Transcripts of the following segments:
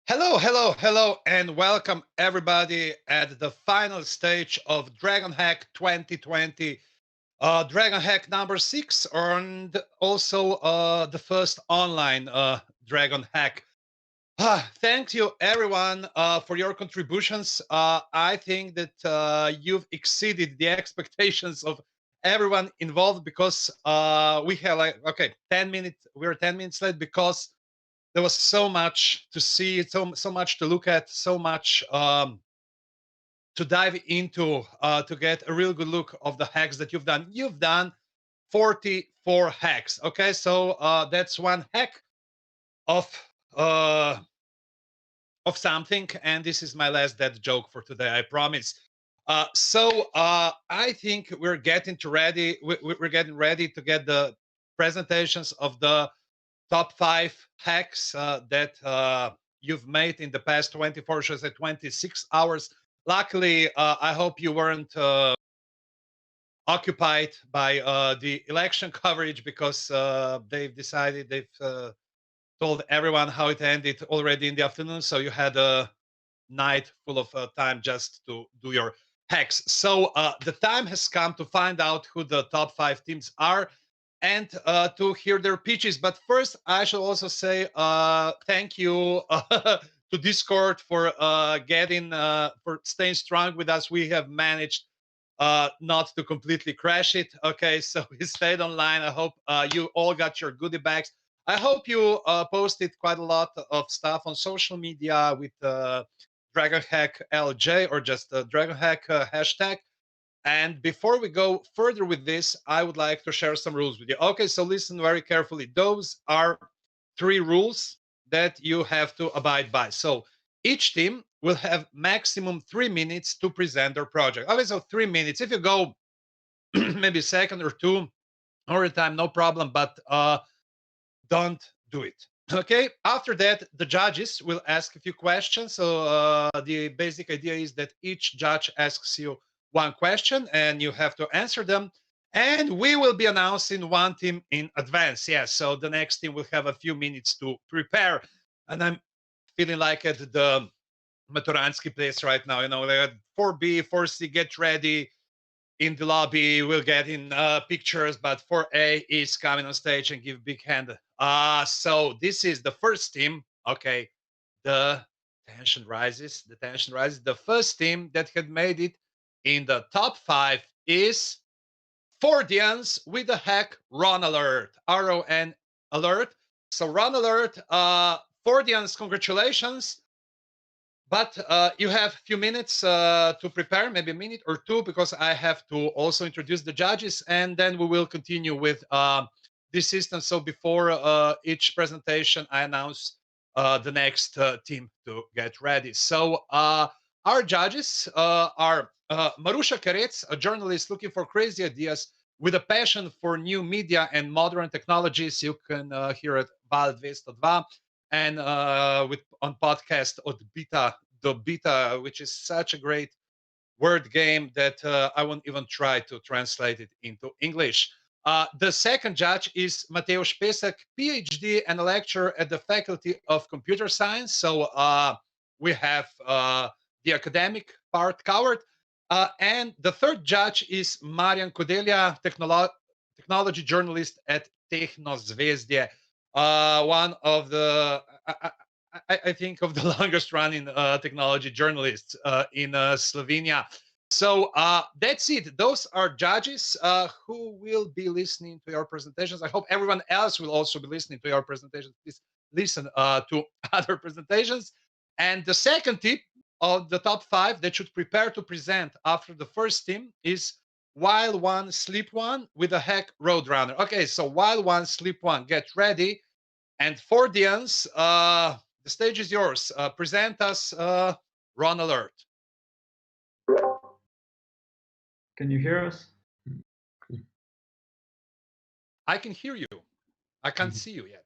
Hello, hello, hello, and welcome everybody at the final stage of DragonHack 2020. DragonHack number 6, and also the first online DragonHack. Thank you, everyone, for your contributions. I think that you've exceeded the expectations of everyone involved because we have 10 minutes. We're 10 minutes late because there was so much to see, so much to look at, so much to dive into to get a real good look of the hacks that you've done. You've done 44 hacks. Okay, so that's one hack of uh, of something, and this is my last dead joke for today. I promise. I think we're getting to ready. We're getting ready to get the presentations of the top 5 hacks that you've made in the past 24, should I say 26 hours. Luckily, I hope you weren't occupied by the election coverage because they've told everyone how it ended already in the afternoon. So you had a night full of time just to do your hacks. So the time has come to find out who the top 5 teams are and to hear their pitches. But first, I should also say thank you to Discord for for staying strong with us. We have managed not to completely crash it. Okay, so we stayed online. I hope you all got your goodie bags. I hope you posted quite a lot of stuff on social media with DragonHack LJ or just the DragonHack hashtag. And before we go further with this, I would like to share some rules with you. Okay, so listen very carefully. Those are 3 rules that you have to abide by. So each team will have maximum 3 minutes to present their project. Okay, so 3 minutes. If you go maybe a second or two or a time, no problem, but don't do it. Okay, after that, the judges will ask a few questions. So the basic idea is that each judge asks you one question and you have to answer them. And we will be announcing one team in advance. Yes, so the next team will have a few minutes to prepare. And I'm feeling like at the Maturansky place right now, like 4B, 4C, get ready in the lobby. We'll get in pictures, but 4A is coming on stage and give big hand. So this is the first team. Okay, the tension rises. The tension rises. The first team that had made it in the top 5 is Fordians with the hack Run Alert. RON alert. So Run Alert. Fordians, congratulations. But you have a few minutes to prepare, maybe a minute or two, because I have to also introduce the judges, and then we will continue with this system. So before each presentation, I announce the next team to get ready. So our judges are Marusha Karets, a journalist looking for crazy ideas with a passion for new media and modern technologies. You can hear it Val 202 and with on podcast Odbita do Bita, which is such a great word game that I won't even try to translate it into English. The second judge is Mateusz Pesek, PhD and a lecturer at the Faculty of Computer Science. So we have the academic part covered. And the third judge is Marian Kudelia, technology journalist at Technozvezdie, one of the, I think, of the longest running technology journalists in Slovenia. So that's it. Those are judges who will be listening to your presentations. I hope everyone else will also be listening to your presentations. Please listen to other presentations. And the second tip of the top 5 that should prepare to present after the first team is While One, Sleep One with a hack Roadrunner. Okay, so While One, Sleep One, get ready. And for the audience, the stage is yours. Present us Run Alert. Can you hear us? I can hear you. I can't see you yet.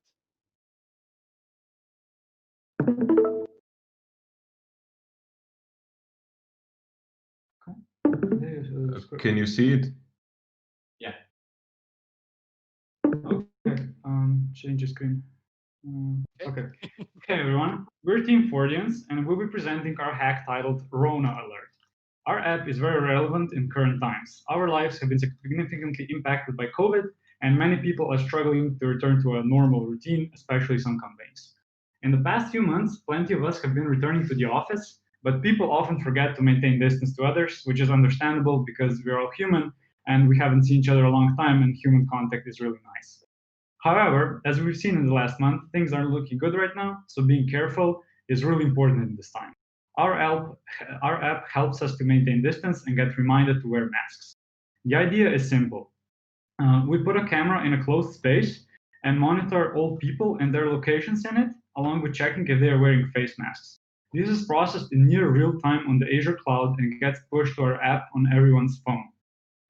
Can you see it? Yeah. Okay. Change the screen. Okay. Hey everyone, we're Team Fordians, and we'll be presenting our hack titled Rona Alert. Our app is very relevant in current times. Our lives have been significantly impacted by COVID, and many people are struggling to return to a normal routine, especially some companies. In the past few months, plenty of us have been returning to the office, but people often forget to maintain distance to others, which is understandable because we're all human and we haven't seen each other a long time, and human contact is really nice. However, as we've seen in the last month, things aren't looking good right now, so being careful is really important in this time. Our app helps us to maintain distance and get reminded to wear masks. The idea is simple. We put a camera in a closed space and monitor all people and their locations in it, along with checking if they are wearing face masks. This is processed in near real time on the Azure cloud and gets pushed to our app on everyone's phone.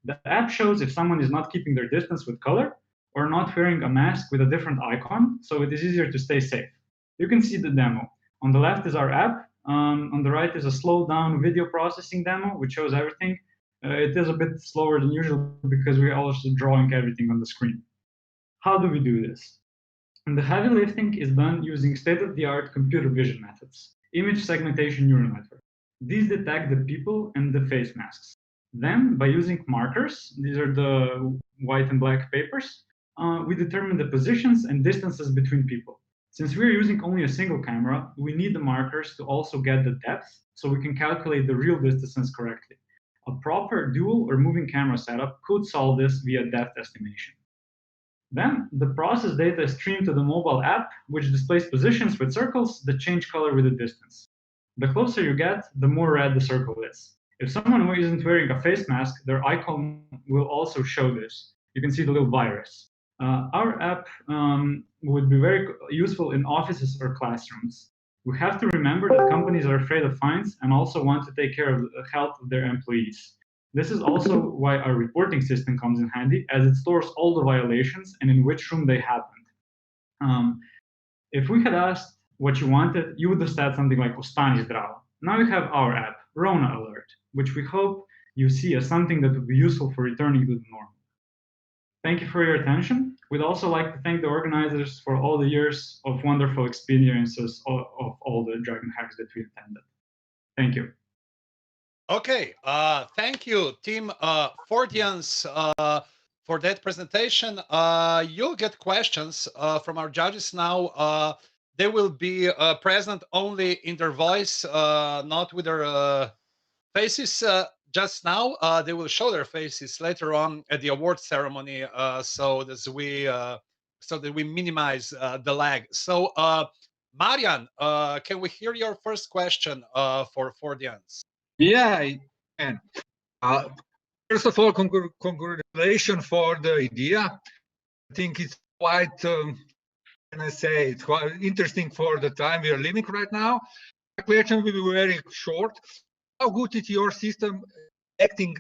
The app shows if someone is not keeping their distance with color or not wearing a mask with a different icon, so it is easier to stay safe. You can see the demo. On the left is our app. On the right is a slowed down video processing demo, which shows everything. It is a bit slower than usual because we're also drawing everything on the screen. How do we do this? And the heavy lifting is done using state-of-the-art computer vision methods, image segmentation neural network. These detect the people and the face masks. Then, by using markers, these are the white and black papers, we determine the positions and distances between people. Since we're using only a single camera, we need the markers to also get the depth so we can calculate the real distances correctly. A proper dual or moving camera setup could solve this via depth estimation. Then, the process data is streamed to the mobile app, which displays positions with circles that change color with the distance. The closer you get, the more red the circle is. If someone isn't wearing a face mask, their icon will also show this. You can see the little virus. Our app would be very useful in offices or classrooms. We have to remember that companies are afraid of fines and also want to take care of the health of their employees. This is also why our reporting system comes in handy, as it stores all the violations and in which room they happened. If we had asked what you wanted, you would have said something like Ostani zdravo. Now you have our app, Rona Alert, which we hope you see as something that would be useful for returning to the normal. Thank you for your attention. We'd also like to thank the organizers for all the years of wonderful experiences of all the DragonHacks that we attended. Thank you. Okay, thank you, Team Fordians, for that presentation. You'll get questions from our judges now. They will be present only in their voice, not with their faces just now. They will show their faces later on at the award ceremony, so that we minimize the lag. So, Marian, can we hear your first question for Fordians? Yeah, I can. First of all, congratulations for the idea. I think it's quite, can I say, it's quite interesting for the time we are living right now. My question will be very short. How good is your system detecting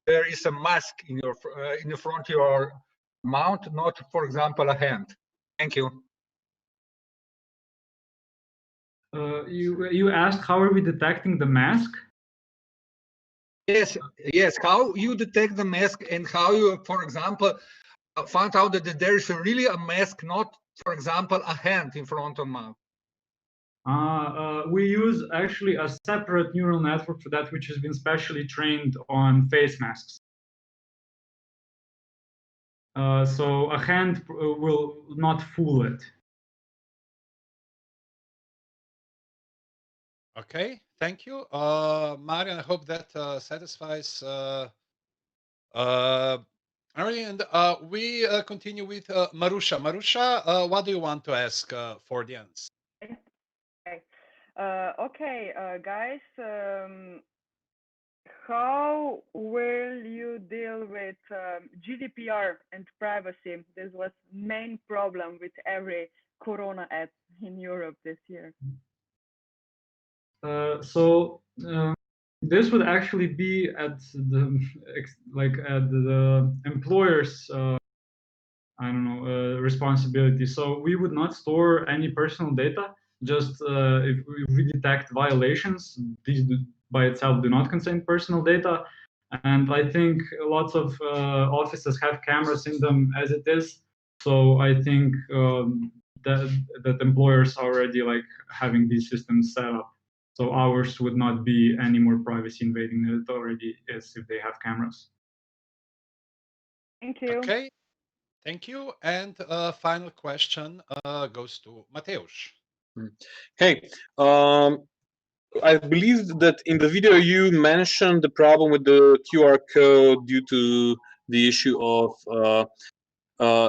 there is a mask in your in the front of your mount, not, for example, a hand? Thank you. You asked how are we detecting the mask? Yes, yes. How you detect the mask and how you, for example, found out that there is really a mask, not, for example, a hand in front of mouth. We use actually a separate neural network for that, which has been specially trained on face masks. So a hand will not fool it. Okay, thank you. Marian, I hope that satisfies Ari, and we continue with Marusha. Marusha, what do you want to ask for the ends? Okay, guys, how will you deal with GDPR and privacy? This was main problem with every Corona app in Europe this year. This would actually be at the employer's I don't know responsibility. So we would not store any personal data. Just if we detect violations, these by itself do not contain personal data. And I think lots of offices have cameras in them as it is. So I think that employers are already like having these systems set up. So ours would not be any more privacy invading than it already is if they have cameras. Thank you. Okay, thank you. And final question goes to Mateusz. Hey, I believe that in the video you mentioned the problem with the QR code due to the issue of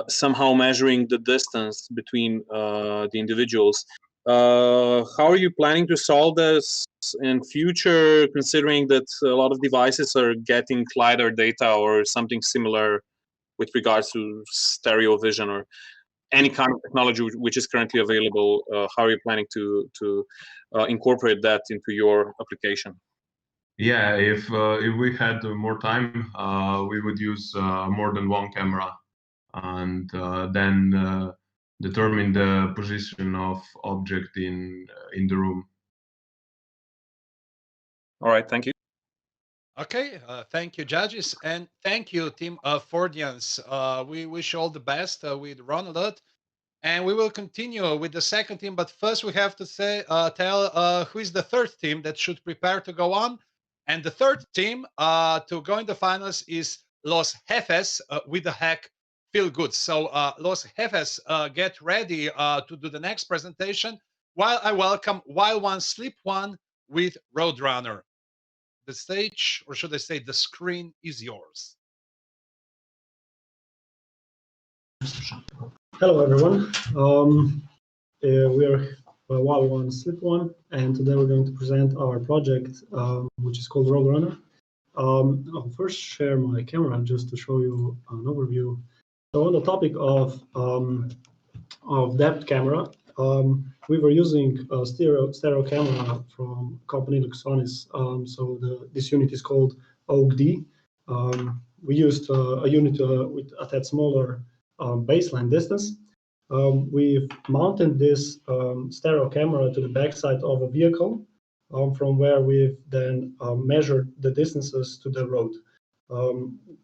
somehow measuring the distance between the individuals. How are you planning to solve this in future, considering that a lot of devices are getting LiDAR data or something similar with regards to stereo vision or any kind of technology which is currently available? How are you planning to incorporate that into your application? Yeah, if we had more time, we would use more than one camera, and then determine the position of object in the room. All right, thank you. Okay, thank you, judges, and thank you, team Fordians. We wish all the best with Run Alert, and we will continue with the second team. But first, we have to tell who is the third team that should prepare to go on. And the third team to go in the finals is Los Jefes with the hack Feel Good. So Los Jefes, get ready to do the next presentation while I welcome Wild One Sleep One with Roadrunner. The stage, or should I say the screen, is yours. Hello everyone. We are Wild One Sleep One, and today we're going to present our project, which is called Roadrunner. I'll first share my camera just to show you an overview. So on the topic of depth camera, we were using a stereo camera from company Luxonis. So this unit is called OAK-D. We used a unit with a tad smaller baseline distance. We've mounted this stereo camera to the backside of a vehicle, from where we've then measured the distances to the road.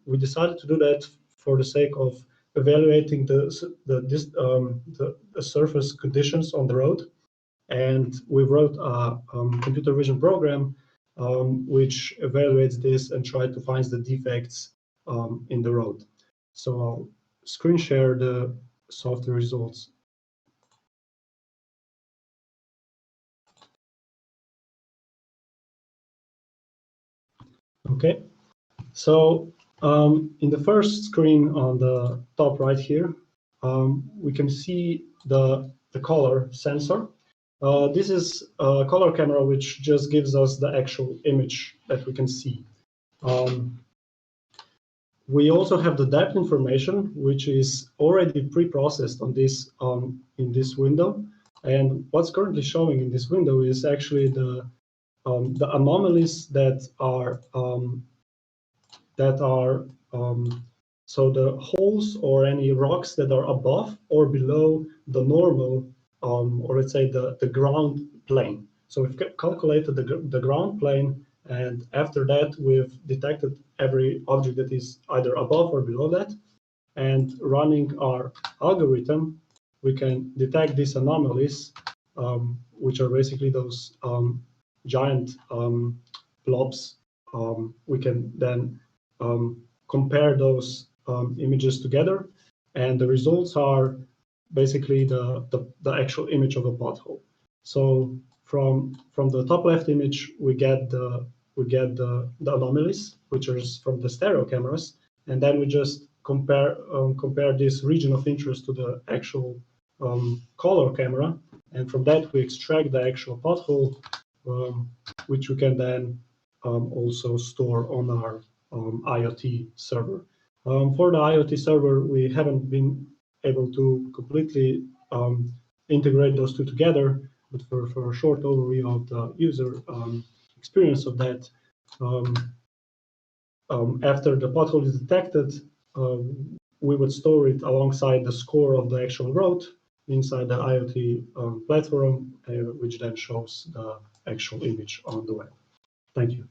We decided to do that for the sake of evaluating the surface conditions on the road, and we wrote a computer vision program which evaluates this and tries to find the defects in the road. So I'll screen share the software results. Okay, so in the first screen on the top right here, we can see the color sensor. This is a color camera which just gives us the actual image that we can see. We also have the depth information, which is already pre-processed on this in this window. And what's currently showing in this window is actually the anomalies that are so the holes or any rocks that are above or below the normal, or let's say the ground plane. So we've calculated the ground plane, and after that we've detected every object that is either above or below that. And running our algorithm, we can detect these anomalies, which are basically those giant blobs. We can then compare those images together, and the results are basically the actual image of a pothole. So from the top left image, we get the anomalies, which are from the stereo cameras, and then we just compare this region of interest to the actual color camera, and from that we extract the actual pothole, which we can then also store on our IoT server. For the IoT server, we haven't been able to completely integrate those two together, but for a short overview of the user experience of that, after the pothole is detected, we would store it alongside the score of the actual road inside the IoT platform, which then shows the actual image on the web. Thank you.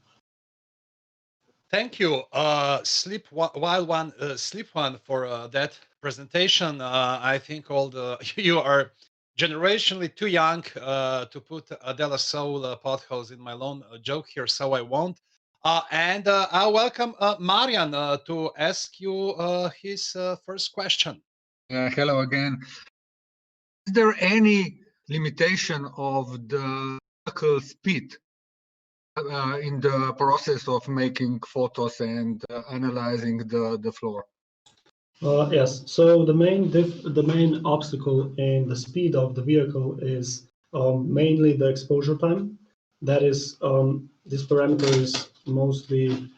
Thank you, Wild One, Sleep One, for that presentation. I think all the you are generationally too young to put De La Soul potholes in my lone joke here, so I won't. And I'll welcome Marian to ask you his first question. Hello again. Is there any limitation of the vehicle speed in the process of making photos and analyzing the floor? Yes. So the main obstacle in the speed of the vehicle is mainly the exposure time. That is, this parameter is mostly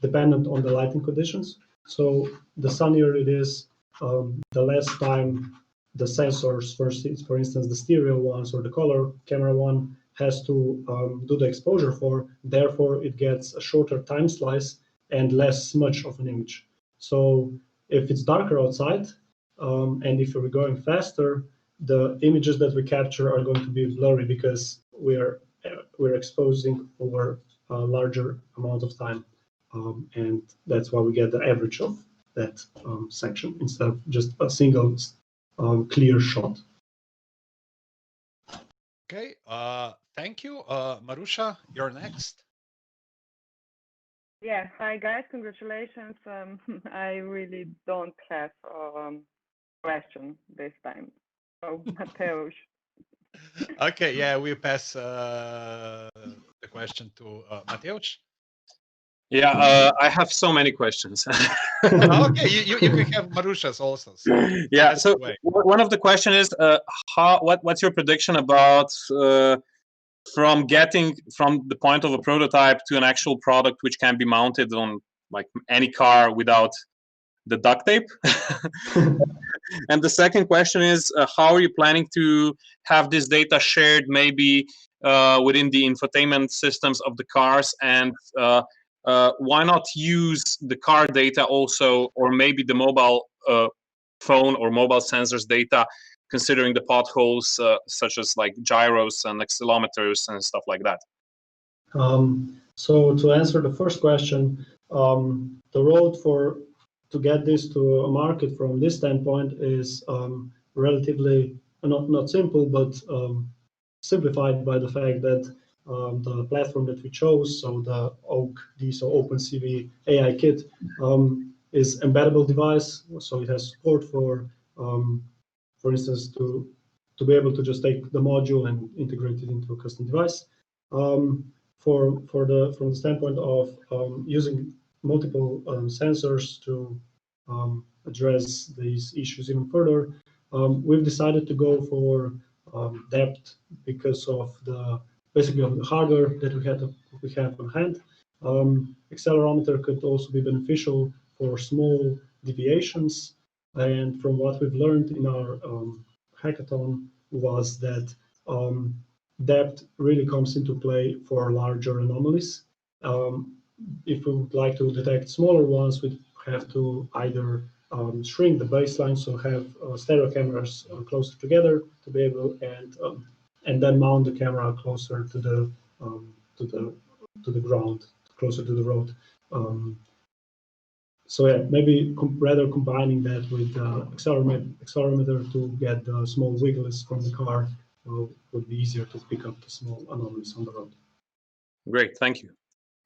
dependent on the lighting conditions. So the sunnier it is, the less time the sensors, for instance, the stereo ones or the color camera one, has to do the exposure for. Therefore, it gets a shorter time slice and less smudge of an image. So if it's darker outside, and if we're going faster, the images that we capture are going to be blurry because we're exposing over a larger amount of time, and that's why we get the average of that section instead of just a single clear shot. Okay, thank you. Marusha, you're next. Yeah, hi guys, congratulations. I really don't have question this time. So Mateusz. Okay, yeah, we pass the question to Mateusz. Yeah, I have so many questions. Okay, you can have Marusha's also. So Yeah. that's So the way. one of the question is, what's your prediction about from getting from the point of a prototype to an actual product which can be mounted on like any car without the duct tape? And the second question is, how are you planning to have this data shared maybe within the infotainment systems of the cars, and why not use the car data also, or maybe the mobile phone or mobile sensors data, considering the potholes such as like gyros and accelerometers and stuff like that? So to answer the first question, the road to get this to a market from this standpoint is relatively not simple, but simplified by the fact that the platform that we chose, so the OpenCV AI kit, is embeddable device. So it has support for instance, to be able to just take the module and integrate it into a custom device. From the standpoint of using multiple sensors to address these issues even further, we've decided to go for depth because of basically of the hardware that we have on hand. Accelerometer could also be beneficial for small deviations, and from what we've learned in our hackathon was that depth really comes into play for larger anomalies. If we would like to detect smaller ones, we'd have to either shrink the baseline, so have stereo cameras closer together to be able, and then mount the camera closer to the ground, closer to the road. So yeah, maybe rather combining that with accelerometer to get the small wiggles from the car would be easier to pick up the small anomalies on the road. Great, thank you.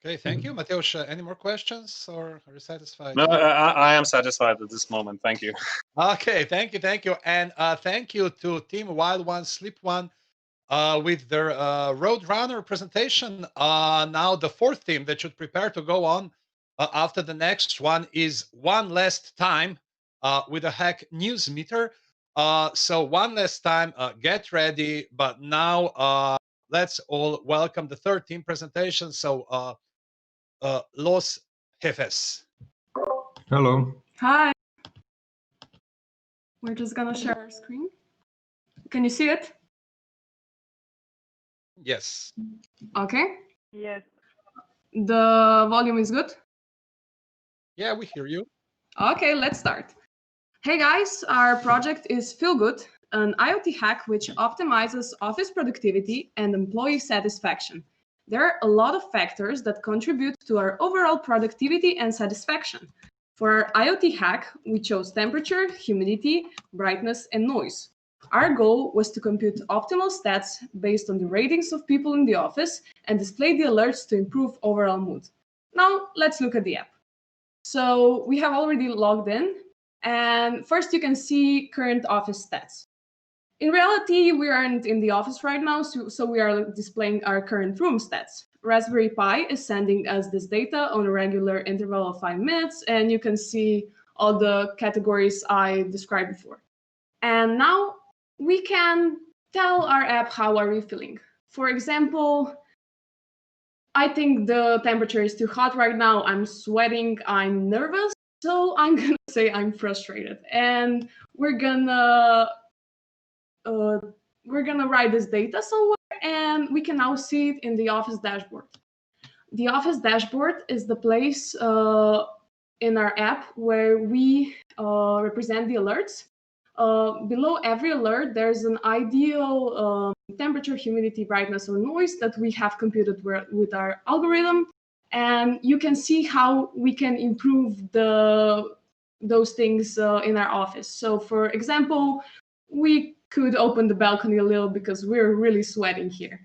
Okay, thank you, Mateusz. Any more questions, or are you satisfied? No, I am satisfied at this moment. Thank you. Okay, thank you, and thank you to Team Wild One, Sleep One, with their Roadrunner presentation. Now the fourth team that should prepare to go on after the next one is One Last Time with a Hack News Meter. So one last time, get ready. But now let's all welcome the third team presentation. So Los Jefes. Hello. Hi. We're just gonna share our screen. Can you see it? Yes. Okay. Yes. The volume is good? Yeah, we hear you. Okay, let's start. Hey guys, our project is Feel Good, an IoT hack which optimizes office productivity and employee satisfaction. There are a lot of factors that contribute to our overall productivity and satisfaction. For our IoT hack, we chose temperature, humidity, brightness, and noise. Our goal was to compute optimal stats based on the ratings of people in the office and display the alerts to improve overall mood. Now, let's look at the app. So we have already logged in, and first you can see current office stats. In reality, we aren't in the office right now, so we are displaying our current room stats. Raspberry Pi is sending us this data on a regular interval of 5 minutes, and you can see all the categories I described before. And now we can tell our app how are we feeling. For example, I think the temperature is too hot right now. I'm sweating, I'm nervous, so I'm gonna say I'm frustrated. And we're gonna write this data somewhere, and we can now see it in the Office dashboard. The Office dashboard is the place in our app where we represent the alerts. Below every alert, there's an ideal temperature, humidity, brightness, or noise that we have computed with our algorithm. And you can see how we can improve those things in our office. So for example, we could open the balcony a little because we're really sweating here.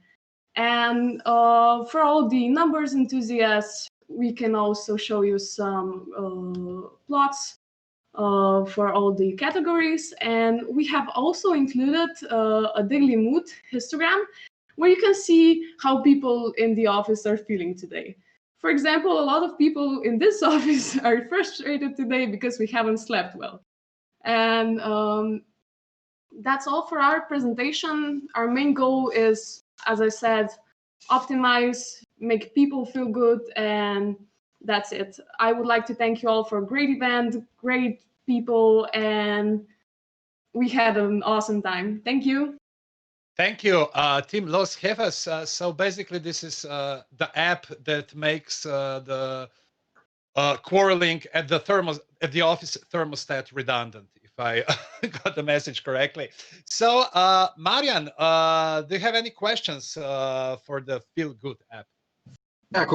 And for all the numbers enthusiasts, we can also show you some plots for all the categories. And we have also included a daily mood histogram where you can see how people in the office are feeling today. For example, a lot of people in this office are frustrated today because we haven't slept well. And that's all for our presentation. Our main goal is, as I said, optimize, make people feel good, and that's it. I would like to thank you all for a great event, great people, and we had an awesome time. Thank you. Thank you, Team Los Jefes. So basically, this is the app that makes the quarreling at the office thermostat redundant, if I got the message correctly. So, Marian, do you have any questions for the Feel Good app? Yeah,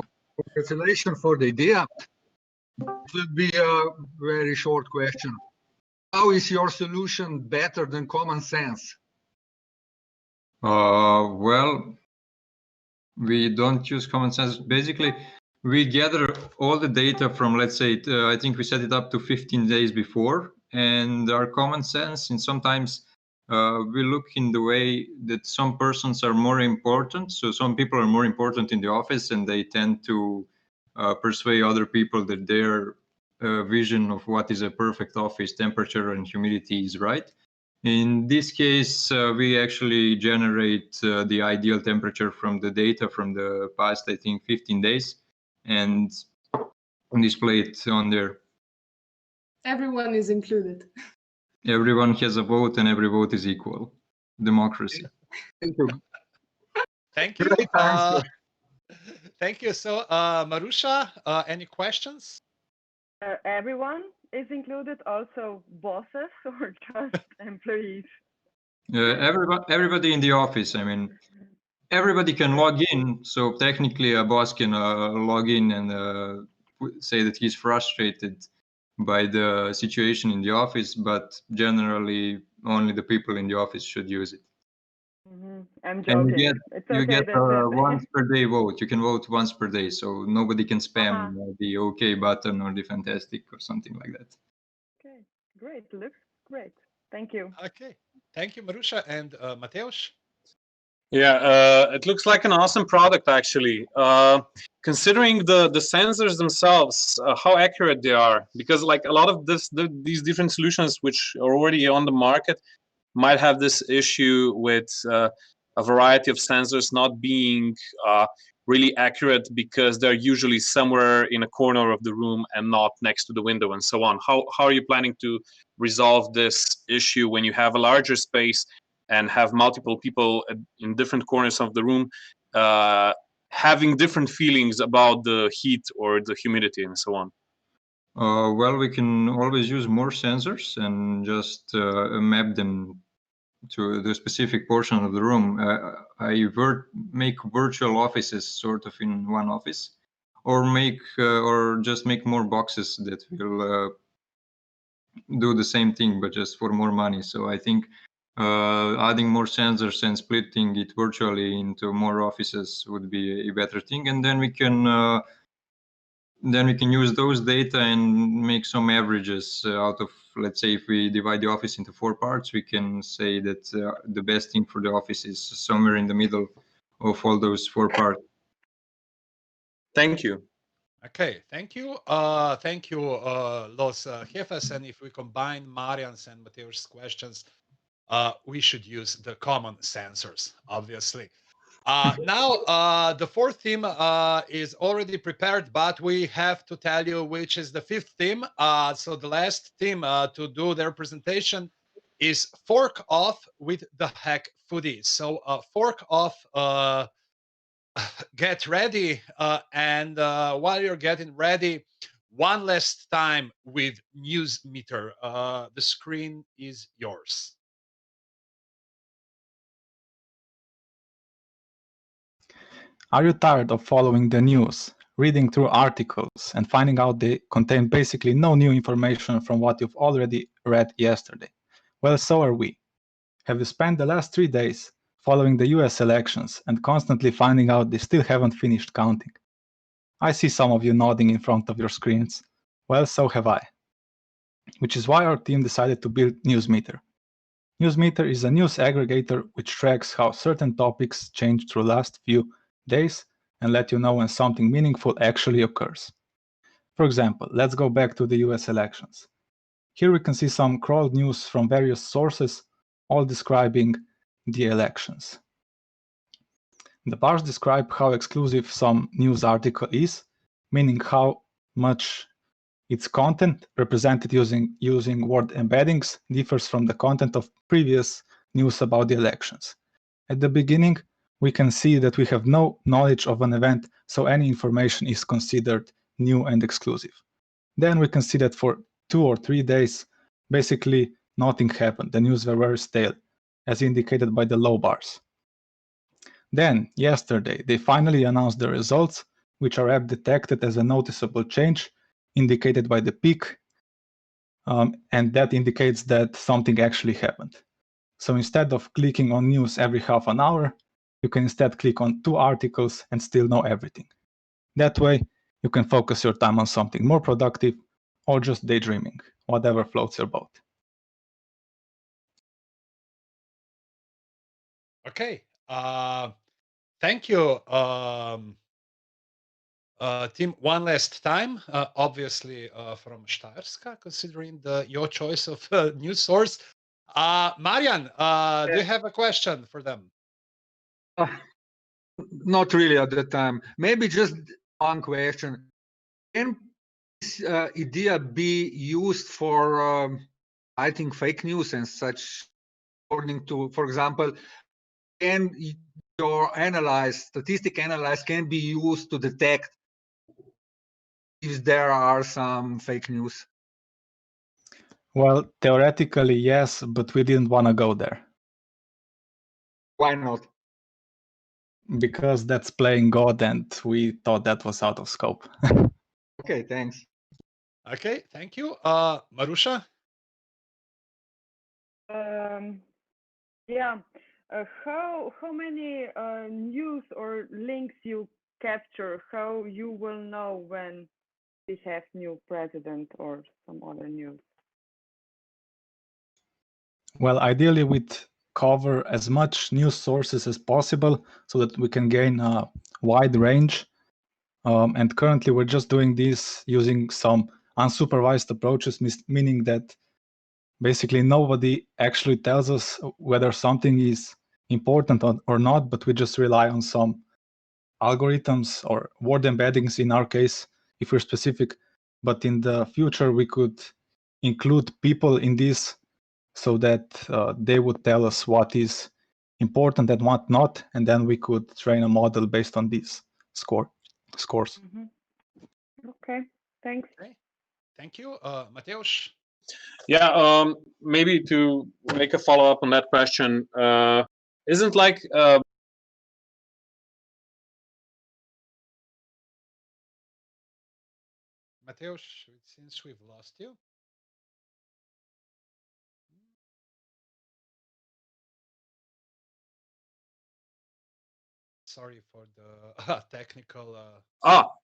congratulations for the idea. It will be a very short question. How is your solution better than common sense? Well, we don't use common sense. Basically, we gather all the data from, let's say, I think we set it up to 15 days before, and our common sense, and sometimes we look in the way that some persons are more important. So some people are more important in the office, and they tend to persuade other people that their vision of what is a perfect office temperature and humidity is right. In this case, we actually generate the ideal temperature from the data from the past, I think, 15 days, and display it on there. Everyone is included. Everyone has a vote, and every vote is equal. Democracy. Thank you. Thank you. Great answer. Thank you. So, Marusha, any questions? Everyone is included, also bosses or just employees? Everybody in the office. I mean, everybody can log in. So technically, a boss can log in and say that he's frustrated by the situation in the office, but generally, only the people in the office should use it. I'm And joking. you get once per day vote. You can vote once per day, so nobody can spam the OK button or the fantastic or something like that. Okay, great. Looks great. Thank you. Okay, thank you, Marusha. And Mateusz? Yeah, it looks like an awesome product, actually. Considering the sensors themselves, how accurate they are, because like a lot of these different solutions which are already on the market might have this issue with a variety of sensors not being really accurate because they're usually somewhere in a corner of the room and not next to the window and so on. How are you planning to resolve this issue when you have a larger space and have multiple people in different corners of the room having different feelings about the heat or the humidity and so on? Well, we can always use more sensors and just map them to the specific portion of the room. I make virtual offices sort of in one office. or just make more boxes that will do the same thing, but just for more money. So I think adding more sensors and splitting it virtually into more offices would be a better thing, and then we can use those data and make some averages out of, let's say, if we divide the office into 4 parts, we can say that the best thing for the office is somewhere in the middle of all those 4 parts. Thank you. Okay, thank you. Thank you, Los Jefes. And if we combine Marian's and Mateusz's questions, we should use the common sensors, obviously. Now, the 4th theme is already prepared, but we have to tell you which is the 5th theme. So the last theme to do their presentation is Fork Off with the Hack Foodies. So Fork Off, get ready. And while you're getting ready, one last time with News Meter. The screen is yours. Are you tired of following the news, reading through articles, and finding out they contain basically no new information from what you've already read yesterday? Well, so are we. Have you spent the last 3 days following the US elections and constantly finding out they still haven't finished counting? I see some of you nodding in front of your screens. Well, so have I. Which is why our team decided to build NewsMeter. NewsMeter is a news aggregator which tracks how certain topics change through last few days and let you know when something meaningful actually occurs. For example, let's go back to the US elections. Here we can see some crawled news from various sources, all describing the elections. The bars describe how exclusive some news article is, meaning how much its content, represented using word embeddings, differs from the content of previous news about the elections. At the beginning, we can see that we have no knowledge of an event, so any information is considered new and exclusive. Then we can see that for 2 or 3 days, basically nothing happened. The news were very stale, as indicated by the low bars. Then, yesterday, they finally announced the results, which are app detected as a noticeable change, indicated by the peak, and that indicates that something actually happened. So instead of clicking on news every half an hour, you can instead click on 2 articles and still know everything. That way, you can focus your time on something more productive or just daydreaming, whatever floats your boat. Okay, thank you, Tim. One last time, obviously from Steyerska, considering your choice of news source. Marian, do you have a question for them? Not really at that time. Maybe just one question. Can this idea be used for writing fake news and such, according to, for example, can your statistic analyze can be used to detect if there are some fake news? Well, theoretically, yes, but we didn't want to go there. Why not? Because that's playing God, and we thought that was out of scope. Okay, thanks. Okay, thank you. Marusha? Yeah. How many news or links you capture? How you will know when we have new president or some other news? Well, ideally, we'd cover as much news sources as possible so that we can gain a wide range. And currently, we're just doing this using some unsupervised approaches, meaning that basically nobody actually tells us whether something is important or not, but we just rely on some algorithms or word embeddings in our case, if we're specific. But in the future, we could include people in this so that they would tell us what is important and what not, and then we could train a model based on these scores. Okay, thanks. Okay. Thank you. Mateusz? Yeah, maybe to make a follow-up on that question, isn't like Mateusz, it seems we've lost you. Sorry for the technical.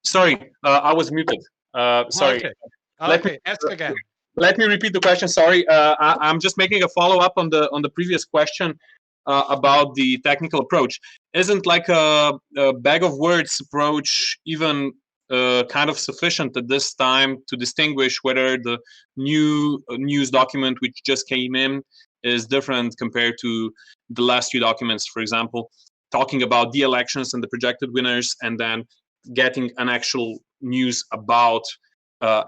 Sorry, I was muted. Sorry. Okay. Let me- Okay. Ask again. Let me repeat the question. Sorry, I'm just making a follow up on the previous question about the technical approach. Isn't like a bag of words approach even kind of sufficient at this time to distinguish whether the new news document which just came in is different compared to the last few documents? For example, talking about the elections and the projected winners, and then getting an actual news about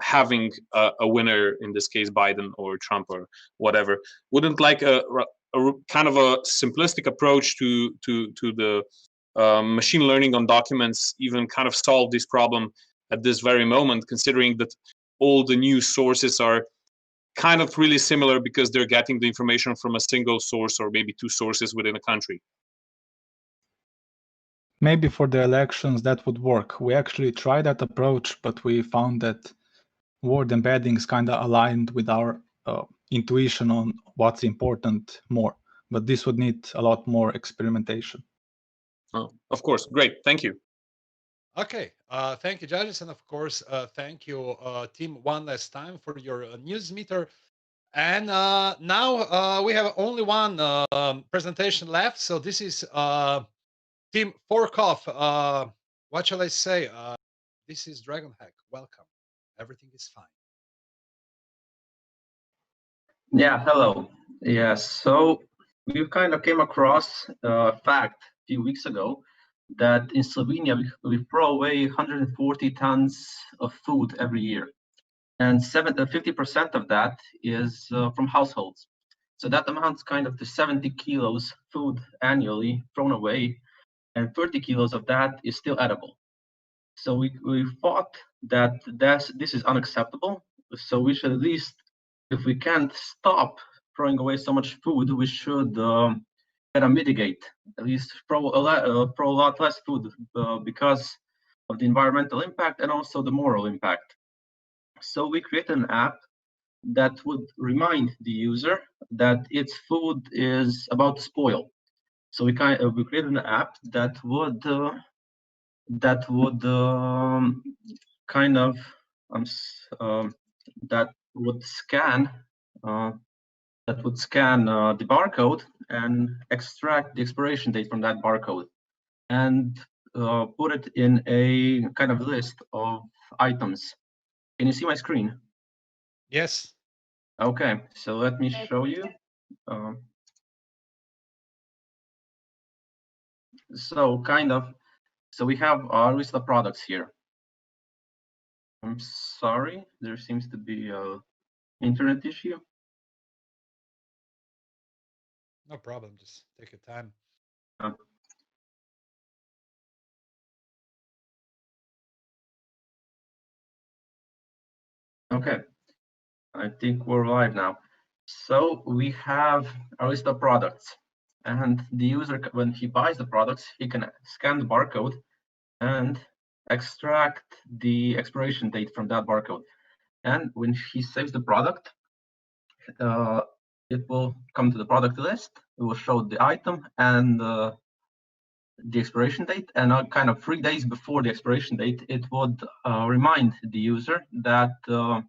having a winner, in this case Biden or Trump or whatever. Wouldn't like a kind of a simplistic approach to the machine learning on documents even kind of solve this problem at this very moment, considering that all the news sources are kind of really similar because they're getting the information from a single source or maybe two sources within a country? Maybe for the elections that would work. We actually tried that approach, but we found that word embeddings kind of aligned with our intuition on what's important more. But this would need a lot more experimentation. Oh, of course. Great. Thank you. Okay. Thank you, judges. And of course, thank you, team, one last time for your news meter. And now we have only one presentation left. So this is Team Forkov. What shall I say? This is DragonHack. Welcome. Everything is fine. Yeah, hello. Yes, so we kind of came across a fact a few weeks ago that in Slovenia we throw away 140 tons of food every year, and 50% of that is from households. So that amounts kind of to 70 kilos food annually thrown away, and 30 kilos of that is still edible. So we thought that this is unacceptable. So we should at least, if we can't stop throwing away so much food, we should kind of mitigate, at least throw a lot less food because of the environmental impact and also the moral impact. So we created an app that would remind the user that its food is about to spoil. So we created an app that would kind of that would scan the barcode and extract the expiration date from that barcode and put it in a kind of list of items. Can you see my screen? Yes. Okay, so let me show you. So we have our list of products here. I'm sorry, there seems to be a internet issue. No problem. Just take your time. Okay, I think we're live now. So we have our list of products, and the user, when he buys the products, he can scan the barcode and extract the expiration date from that barcode. And when he saves the product, it will come to the product list. It will show the item and the expiration date, and kind of 3 days before the expiration date, it would remind the user that the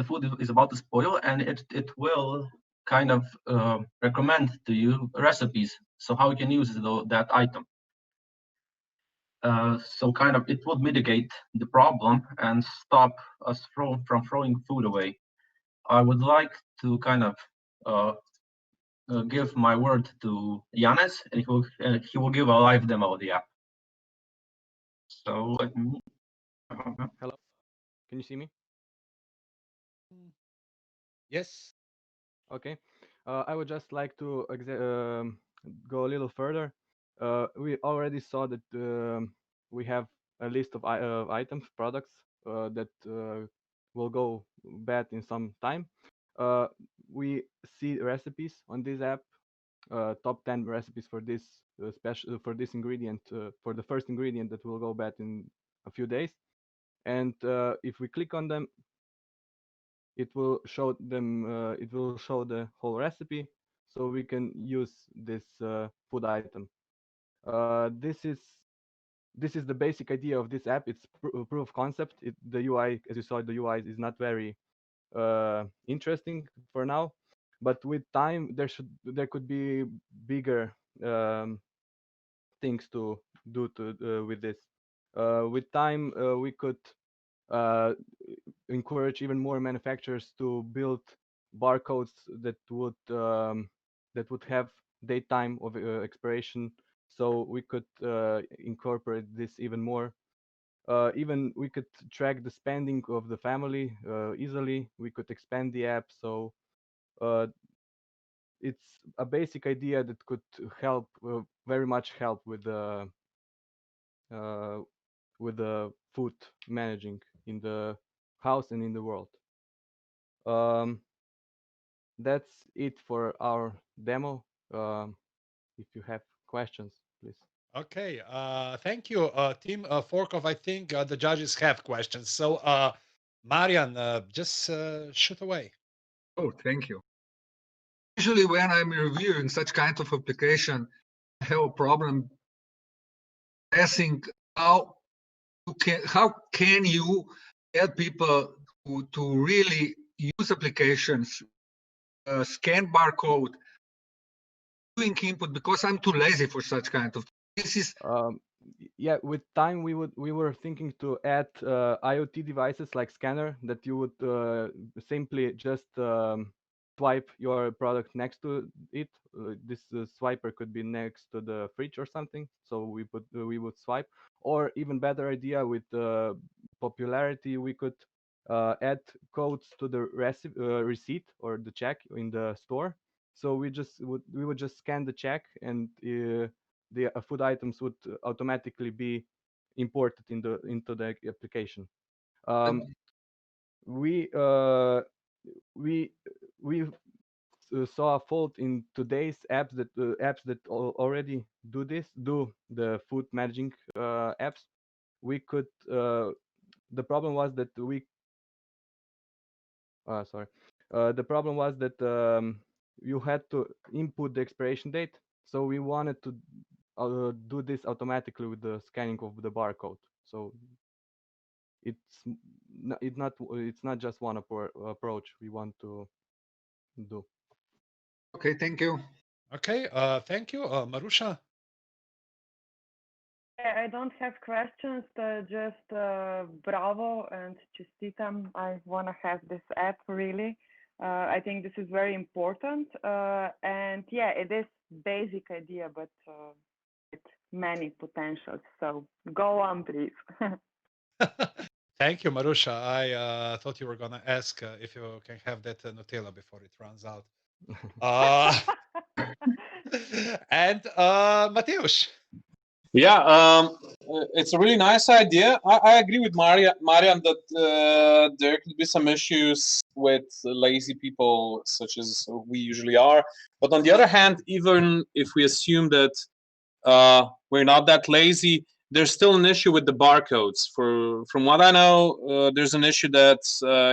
food is about to spoil, and it will kind of recommend to you recipes, so how you can use that item. So kind of it would mitigate the problem and stop us from throwing food away. I would like to kind of give my word to Yanis, and he will give a live demo of the app. So let me. Hello, can you see me? Yes. Okay. I would just like to go a little further. We already saw that we have a list of items, products that will go bad in some time. We see recipes on this app, top 10 recipes for this for this ingredient, for the first ingredient that will go bad in a few days. and if we click on them, it will show them. It will show the whole recipe, so we can use this food item. This is the basic idea of this app. It's proof of concept. The UI, as you saw, the UI is not very interesting for now, but with time there could be bigger things to do with this. With time, we could encourage even more manufacturers to build barcodes that would have date time of expiration, so we could incorporate this even more. Even we could track the spending of the family easily. We could expand the app, so it's a basic idea that could help very much help with the food managing in the house and in the world. That's it for our demo. If you have questions, please. Okay, thank you, Team Forkov. I think the judges have questions. So, Marian, just shoot away. Oh, thank you. Usually when I'm reviewing such kind of application, I have a problem asking how can you get people to really use applications, scan barcode, doing input, because I'm too lazy for such kind of. This is yeah, with time we were thinking to add IoT devices like scanner that you would simply just swipe your product next to it. This swiper could be next to the fridge or something, so we would swipe. Or even better idea, with popularity, we could add codes to the receipt or the check in the store. So we would just scan the check, and the food items would automatically be imported into the application. We saw a fault in today's apps that already do the food managing apps. We could the problem was that the problem was that you had to input the expiration date, so we wanted to do this automatically with the scanning of the barcode. So it's not just one approach we want to do. Okay, thank you. Okay, thank you, Marusha. I don't have questions, just bravo and čestitam. I want to have this app really. I think this is very important. And yeah, it is basic idea, but with many potentials. So go on, please. Thank you, Marusha. I thought you were going to ask if you can have that Nutella before it runs out. And Mateusz. Yeah, it's a really nice idea. I agree with Marian that there could be some issues with lazy people, such as we usually are. But on the other hand, even if we assume that we're not that lazy, there's still an issue with the barcodes. From what I know, there's an issue that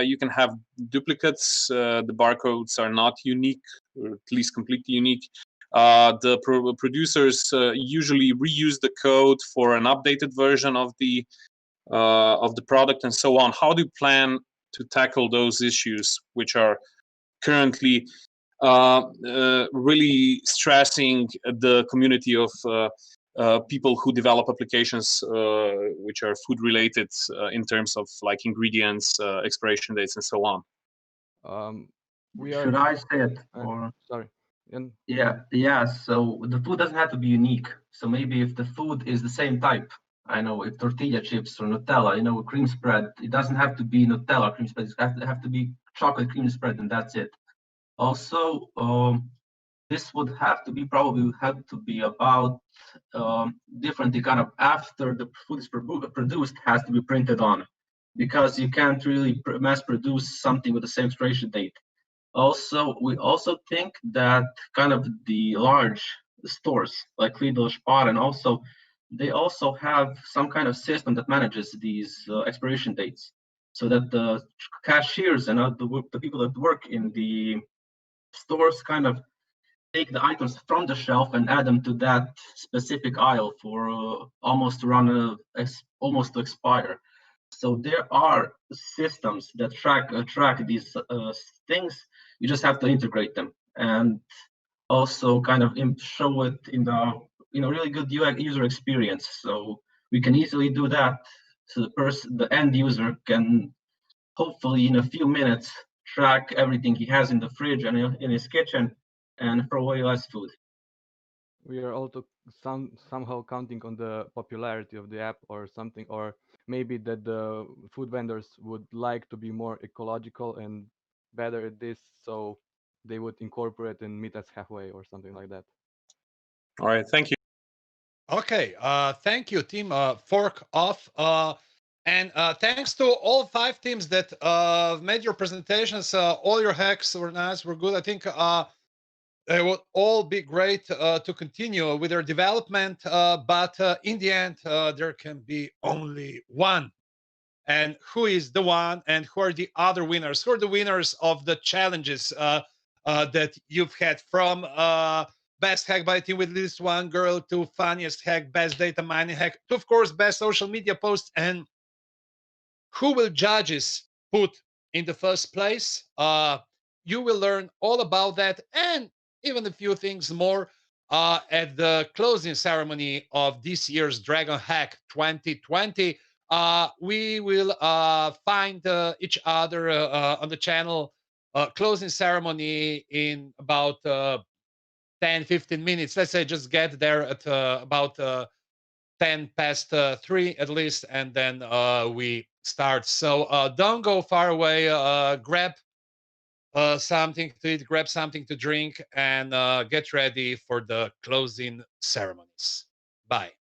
you can have duplicates. The barcodes are not unique, or at least completely unique. The producers usually reuse the code for an updated version of the product and so on. How do you plan to tackle those issues, which are currently really stressing the community of people who develop applications which are food related in terms of like ingredients, expiration dates, and so on? Should I say it? Or sorry. Yeah. So the food doesn't have to be unique. So maybe if the food is the same type, I know if tortilla chips or Nutella, cream spread, it doesn't have to be Nutella cream spread. It have to be chocolate cream spread, and that's it. Also, this would have to be about differently kind of after the food is produced has to be printed on, because you can't really mass produce something with the same expiration date. Also, we also think that kind of the large stores like Lidl, Spar, and also they also have some kind of system that manages these expiration dates, so that the cashiers and the people that work in the stores kind of take the items from the shelf and add them to that specific aisle for almost almost to expire. So there are systems that track these things. You just have to integrate them and also kind of show it in the really good UX user experience. So we can easily do that. So the end user can hopefully in a few minutes track everything he has in the fridge and in his kitchen and throw away less food. We are also somehow counting on the popularity of the app or something, or maybe that the food vendors would like to be more ecological and better at this, so they would incorporate and meet us halfway or something like that. All right, thank you. Okay, thank you, team. Fork off. And thanks to all 5 teams that made your presentations. All your hacks were nice, were good. I think it would all be great to continue with their development. But in the end, there can be only one. And who is the one, and who are the other winners? Who are the winners of the challenges that you've had, from best hack by a team with at least one girl to funniest hack, best data mining hack, to, of course, best social media post? And who will judges put in the first place? You will learn all about that and even a few things more at the closing ceremony of this year's DragonHack 2020. We will find each other on the channel closing ceremony in about 10-15 minutes. Let's say just get there at about 10 past 3 at least, and then we start. So don't go far away. Grab something to eat, grab something to drink, and get ready for the closing ceremonies. Bye.